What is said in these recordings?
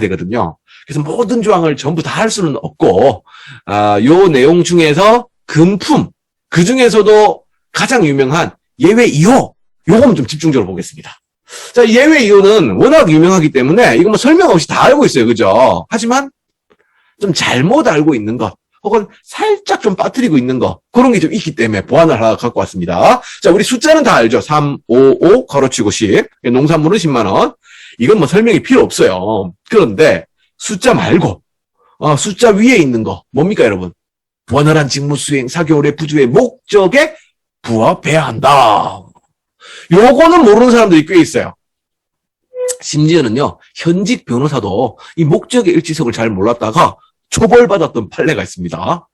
해야 되거든요. 그래서 모든 조항을 전부 다 할 수는 없고, 요 내용 중에서 금품, 그 중에서도 가장 유명한 예외 2호, 요거는 좀 집중적으로 보겠습니다. 자, 예외 2호는 워낙 유명하기 때문에 이거 뭐 설명 없이 다 알고 있어요. 그죠? 하지만 좀 잘못 알고 있는 것, 혹은 살짝 좀 빠뜨리고 있는 거, 그런 게 좀 있기 때문에 보완을 하나 갖고 왔습니다. 자, 우리 숫자는 다 알죠? 3, 5, 5, 가로치고 10. 농산물은 10만원. 이건 뭐 설명이 필요 없어요. 그런데 숫자 말고, 숫자 위에 있는 거, 뭡니까, 여러분? 원활한 직무 수행, 사교월의 부주의 목적에 부합해야 한다. 요거는 모르는 사람들이 꽤 있어요. 심지어는요, 현직 변호사도 이 목적의 일치성을 잘 몰랐다가 초벌받았던 판례가 있습니다.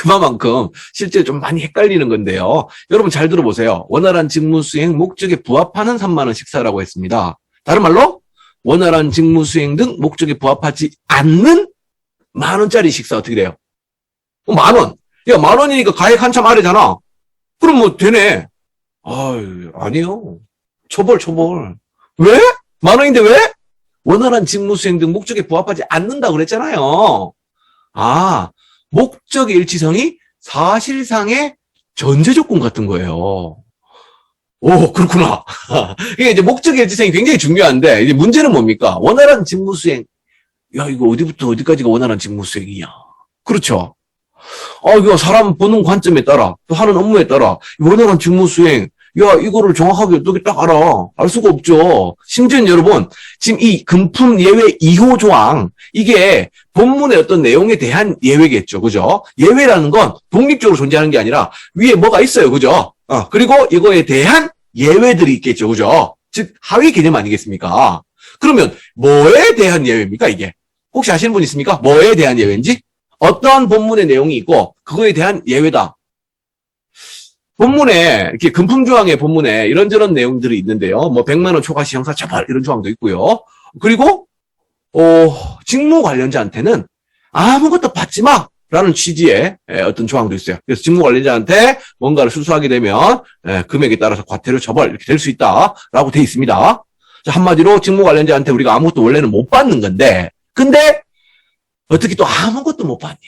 그만큼 실제 좀 많이 헷갈리는 건데요. 여러분 잘 들어보세요. 원활한 직무 수행 목적에 부합하는 3만원 식사라고 했습니다. 다른 말로 원활한 직무 수행 등 목적에 부합하지 않는 만원짜리 식사 어떻게 돼요? 10,000원. 야, 10,000원이니까 가액 한참 아래잖아. 그럼 뭐 되네. 아니요. 초벌. 왜? 10,000원인데 왜? 원활한 직무 수행 등 목적에 부합하지 않는다고 그랬잖아요. 목적의 일치성이 사실상의 전제 조건 같은 거예요. 오, 그렇구나. 이게 이제 목적의 일치성이 굉장히 중요한데, 이제 문제는 뭡니까? 원활한 직무 수행. 야, 이거 어디부터 어디까지가 원활한 직무 수행이냐. 그렇죠. 이거 사람 보는 관점에 따라, 또 하는 업무에 따라, 원활한 직무 수행. 야, 이거를 정확하게 어떻게 딱 알아? 알 수가 없죠. 심지어는 여러분, 지금 이 금품 예외 2호 조항, 이게 본문의 어떤 내용에 대한 예외겠죠. 그죠? 예외라는 건 독립적으로 존재하는 게 아니라 위에 뭐가 있어요. 그죠? 그리고 이거에 대한 예외들이 있겠죠. 그죠? 즉, 하위 개념 아니겠습니까? 그러면 뭐에 대한 예외입니까, 이게? 혹시 아시는 분 있습니까? 뭐에 대한 예외인지? 어떤 본문의 내용이 있고, 그거에 대한 예외다. 본문에, 이렇게 금품조항의 본문에 이런저런 내용들이 있는데요. 뭐, 100만원 초과시 형사 처벌, 이런 조항도 있고요. 그리고, 직무 관련자한테는 아무것도 받지 마! 라는 취지의 어떤 조항도 있어요. 그래서 직무 관련자한테 뭔가를 수수하게 되면, 금액에 따라서 과태료 처벌, 이렇게 될 수 있다. 라고 돼 있습니다. 자, 한마디로 직무 관련자한테 우리가 아무것도 원래는 못 받는 건데, 근데, 어떻게 또 아무것도 못 받냐.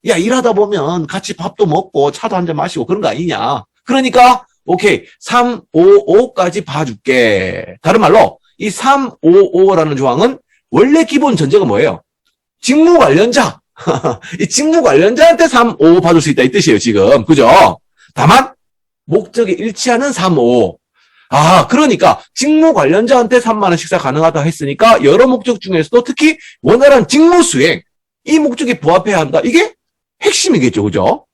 야, 일하다 보면 같이 밥도 먹고 차도 한잔 마시고 그런 거 아니냐. 그러니까 오케이 3, 5, 5까지 봐줄게. 다른 말로 이 3, 5, 5라는 조항은 원래 기본 전제가 뭐예요? 직무 관련자. 이 직무 관련자한테 3, 5 봐줄 수 있다 이 뜻이에요 지금. 그죠? 다만 목적에 일치하는 3, 5. 그러니까 직무 관련자한테 3만원 식사 가능하다 했으니까 여러 목적 중에서도 특히 원활한 직무 수행 이 목적에 부합해야 한다. 이게 핵심이겠죠. 그죠?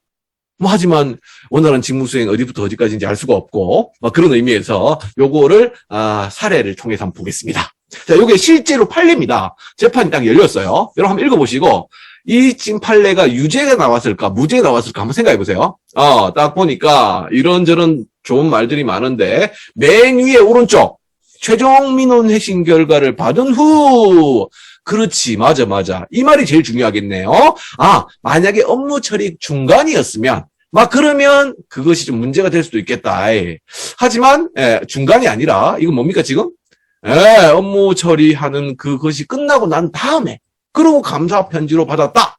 하지만 원활한 직무 수행 어디부터 어디까지인지 알 수가 없고 그런 의미에서 요거를 사례를 통해서 한번 보겠습니다. 자, 요게 실제로 판례입니다. 재판이 딱 열렸어요. 여러분 한번 읽어보시고 이 지금 판례가 유죄가 나왔을까 무죄가 나왔을까 한번 생각해 보세요. 딱 보니까 이런저런 좋은 말들이 많은데 맨 위에 오른쪽 최종 민원 회신 결과를 받은 후 그렇지, 맞아. 이 말이 제일 중요하겠네요. 만약에 업무 처리 중간이었으면, 그러면 그것이 좀 문제가 될 수도 있겠다. 하지만, 중간이 아니라, 이건 뭡니까, 지금? 업무 처리하는 그것이 끝나고 난 다음에, 그러고 감사 편지로 받았다.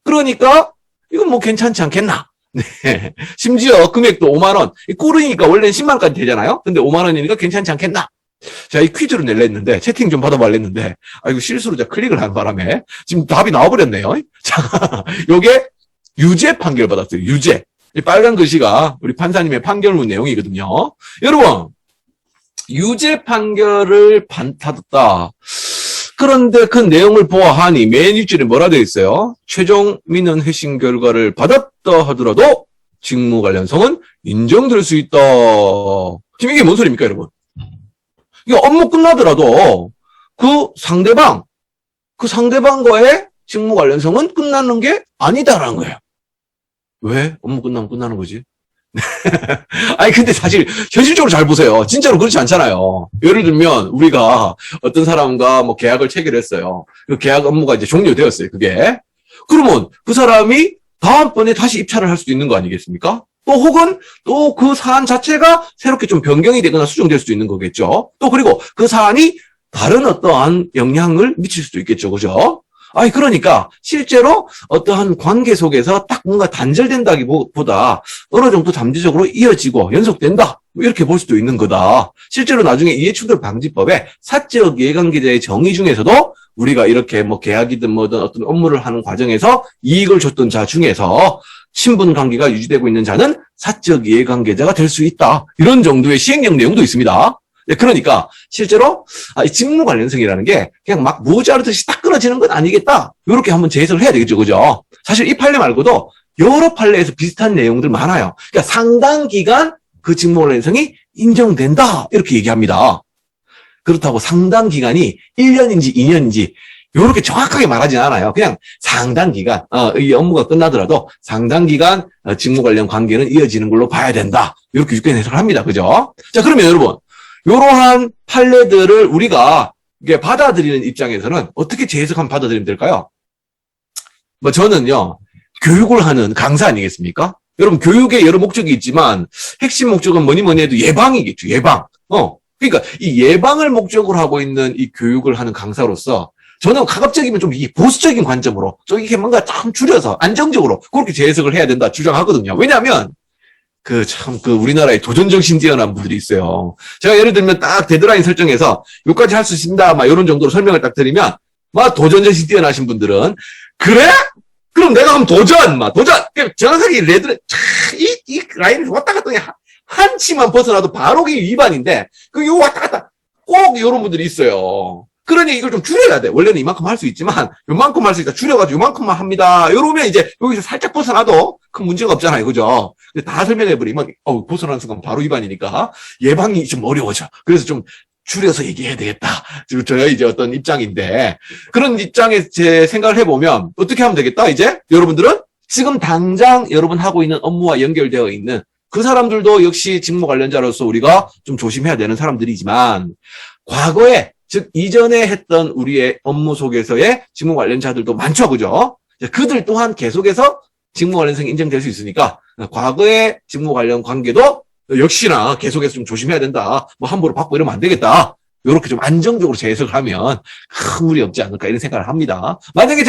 그러니까, 이건 뭐 괜찮지 않겠나? 네. 심지어 금액도 5만원. 꿀이니까 원래는 10만원까지 되잖아요? 근데 5만원이니까 괜찮지 않겠나? 자, 이 퀴즈를 낼려 했는데, 채팅 좀 받아봐 했는데, 이거 실수로 제가 클릭을 한 바람에, 지금 답이 나와버렸네요. 자, 요게 유죄 판결 받았어요. 유죄. 이 빨간 글씨가 우리 판사님의 판결문 내용이거든요. 여러분, 유죄 판결을 받았다. 그런데 그 내용을 보아하니, 맨 윗줄에 뭐라 되어 있어요? 최종 민원 회신 결과를 받았다 하더라도, 직무 관련성은 인정될 수 있다. 지금 이게 뭔 소리입니까, 여러분? 이게 업무 끝나더라도 그 상대방과의 직무 관련성은 끝나는 게 아니다라는 거예요. 왜? 업무 끝나면 끝나는 거지? 근데 사실 현실적으로 잘 보세요. 진짜로 그렇지 않잖아요. 예를 들면 우리가 어떤 사람과 뭐 계약을 체결했어요. 그 계약 업무가 이제 종료되었어요. 그게. 그러면 그 사람이 다음번에 다시 입찰을 할 수도 있는 거 아니겠습니까? 또 혹은 또 그 사안 자체가 새롭게 좀 변경이 되거나 수정될 수도 있는 거겠죠. 또 그리고 그 사안이 다른 어떠한 영향을 미칠 수도 있겠죠. 그죠? 아니, 그러니까, 실제로 어떠한 관계 속에서 딱 뭔가 단절된다기보다 어느 정도 잠재적으로 이어지고 연속된다. 뭐 이렇게 볼 수도 있는 거다. 실제로 나중에 이해충돌 방지법에 사적 이해관계자의 정의 중에서도 우리가 이렇게 뭐 계약이든 뭐든 어떤 업무를 하는 과정에서 이익을 줬던 자 중에서 친분 관계가 유지되고 있는 자는 사적 이해관계자가 될 수 있다. 이런 정도의 시행령 내용도 있습니다. 그러니까 실제로 이 직무 관련성이라는 게 그냥 막 모자르듯이 딱 끊어지는 건 아니겠다. 이렇게 한번 재해석을 해야 되겠죠. 그죠? 사실 이 판례 말고도 여러 판례에서 비슷한 내용들 많아요. 그러니까 상당 기간 그 직무 관련성이 인정된다. 이렇게 얘기합니다. 그렇다고 상당 기간이 1년인지 2년인지 이렇게 정확하게 말하진 않아요. 그냥 상당 기간, 이 업무가 끝나더라도 상당 기간 직무 관련 관계는 이어지는 걸로 봐야 된다. 이렇게 유권 해석을 합니다. 그죠? 자, 그러면 여러분, 이러한 판례들을 우리가 이게 받아들이는 입장에서는 어떻게 재해석하면 받아들이면 될까요? 뭐 저는요, 교육을 하는 강사 아니겠습니까? 여러분, 교육에 여러 목적이 있지만 핵심 목적은 뭐니 해도 예방이겠죠. 예방. 그러니까 이 예방을 목적으로 하고 있는 이 교육을 하는 강사로서 저는 가급적이면 좀 이 보수적인 관점으로 좀 이렇게 뭔가 참 줄여서 안정적으로 그렇게 재해석을 해야 된다 주장하거든요. 왜냐하면 우리나라에 도전정신 뛰어난 분들이 있어요. 제가 예를 들면 딱 데드라인 설정해서 여기까지 할 수 있습니다. 막 이런 정도로 설명을 딱 드리면 막 도전정신 뛰어나신 분들은 그래? 그럼 내가 한번 도전! 정확하게 이 라인을 왔다 갔다 한 치만 벗어나도 바로 그게 위반인데 요 왔다 갔다 꼭 이런 분들이 있어요. 그러니 이걸 좀 줄여야 돼. 원래는 이만큼 할 수 있지만 요만큼 할 수 있다. 줄여가지고 요만큼만 합니다. 이러면 이제 여기서 살짝 벗어나도 큰 문제가 없잖아요. 그죠? 다 설명해버리면 벗어나는 순간 바로 위반이니까 예방이 좀 어려워져. 그래서 좀 줄여서 얘기해야 되겠다. 저의 이제 어떤 입장인데 그런 입장에 제 생각을 해보면 어떻게 하면 되겠다. 이제 여러분들은 지금 당장 여러분 하고 있는 업무와 연결되어 있는 그 사람들도 역시 직무 관련자로서 우리가 좀 조심해야 되는 사람들이지만 과거에 즉 이전에 했던 우리의 업무 속에서의 직무 관련자들도 많죠. 그죠? 그들 또한 계속해서 직무 관련성이 인정될 수 있으니까 과거의 직무 관련 관계도 역시나 계속해서 좀 조심해야 된다. 뭐 함부로 받고 이러면 안 되겠다. 이렇게 좀 안정적으로 재해석을 하면 큰 무리 없지 않을까 이런 생각을 합니다. 만약에 제가